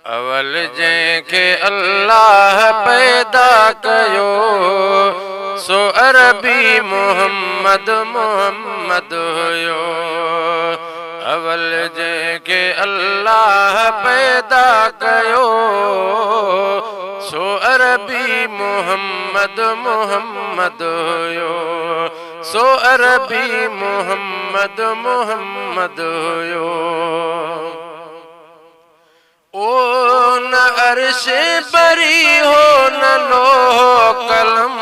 अवल जंहिंखे अल्लाह पैदा कयो सो अरबी मोहम्मद मोहम्मद हुयो। अवल जंहिंखे अल्लाह पैदा कयो सो अरबी मोहम्मद मोहम्मद हुयो। सो अरबी मोहम्मद मोहम्मद हुयो। ओ न अर्श बरी हो न लोहो कलम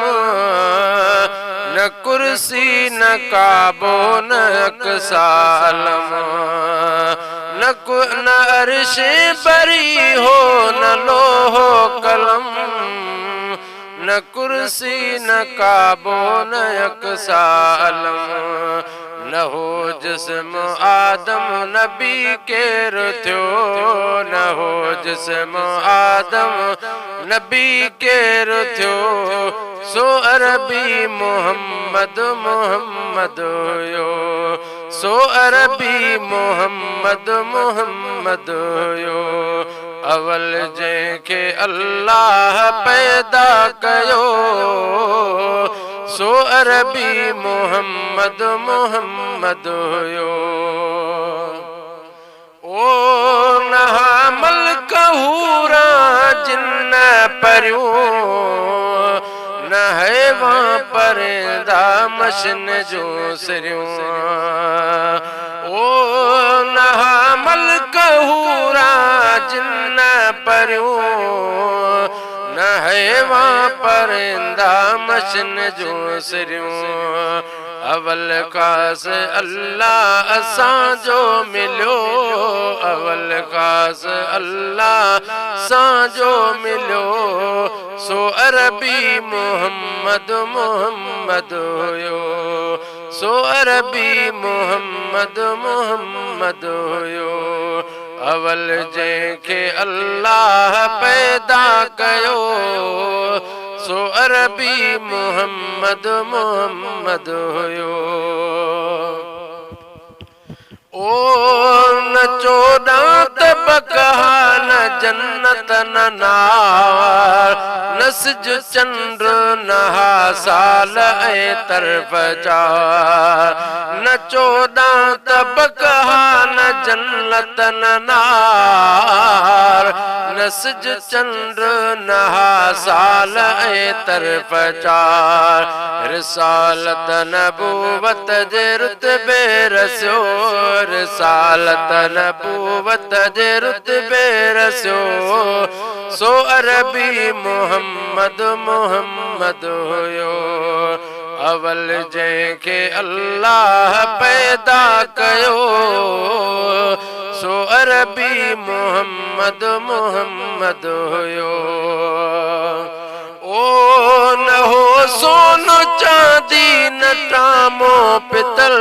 न कुर्सी न काबो न अक्सालम। न अर्श बरी हो न लोहो कलम न कुर्सी न काबो न अक्सालम। न हो जिस्म आदम नबी केर थियो न हो जिस्म आदम नबी केर थियो सो अरबी मोहम्मद मोहम्मद हुयो। सो अरबी मोहम्मद मोहम्मद हुयो। अवल जंहिंखे अल्लाह पैदा कयो सो अरबी मोहम्मद मोहम्मद हुयो। ओ न हामल कहूरा जिन्न परियूं न हैवां परिंदा मशन जूं सिरियूं। ओ न हामल कहूरा जिन्न परियूं न हैवां परिंदा मशन जूं सिरियूं। अवल खास अल्लाह असांजो मिलियो अवल खास अल्लाह असांजो मिलियो सो अरबी मोहम्मद मोहम्मद हुयो। सो अरबी मोहम्मद मोहम्मद हुयो। अवल जंहिंखे अल्लाह पैदा कयो सो अरबी मोहम्मद मोहम्मद हुयो। ओ न चोॾां तबक़ा न जन्नत न नार न सिज चंड न साल ऐं तरफ़ चार। न चोॾां तबक़ा न जन्नत न नार न सिज चंड न साल ऐं तरफ़ चार। रिसालत नबूवत जे रुतबे रसियो रिसालत नबूवत जे रुतबे रसियो सो अरबी मोहम्मद मोहम्मद हुयो। अवल जंहिंखे अल्लाह पैदा कयो सो अरबी मोहम्मद मोहम्मद हुयो। ओ न हो सोन चांदी न टामो पितल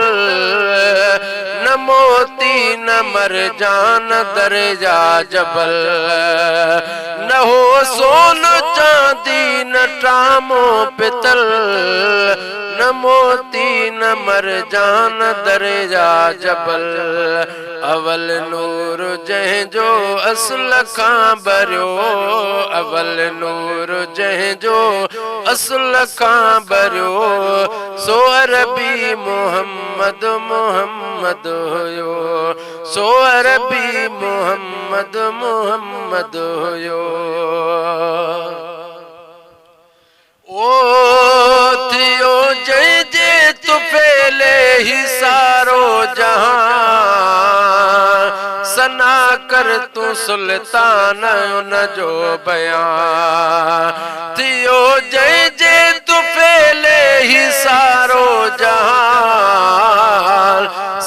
न मोती न मरजान दरिया जबल। न हो सोन चांदी न टामो पितल न मोती न मरजान दरिया जबल। अवल नूर जंहिंजो असुल खां भरियो अवल नूर जंहिंजो असुल खां भरियो सो अरबी मोहम्मद मोहम्मद हुयो। सो अरबी मोहम्मद मोहम्मद हुयो। ओ थियो जंहिंजे तुफ़ैले ही सारो जहां सना कर तू सुल्तान उन जो बयान। थियो जंहिंजे तुफ़ैले ही सारो जहान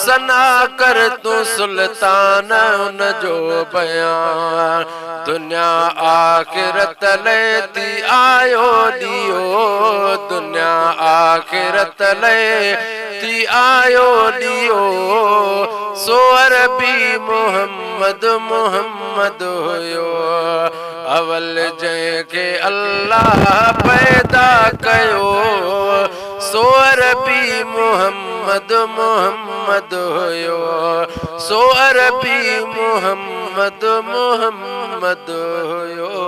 सना कर तू सुल्तान उन जो बयान। दुनिया आखिरत लेती आयो ॾियो दुनिया आखिरत लेती आयो ॾियो सो अरबी मोहम्मद मोहम्मद हुयो। अवल जंहिंखे अल्लाह पैदा कयो सो अरबी मोहम्मद मोहम्मद मोहम्मद हुयो सो अरबी मोहम्मद मोहम्मद हुयो।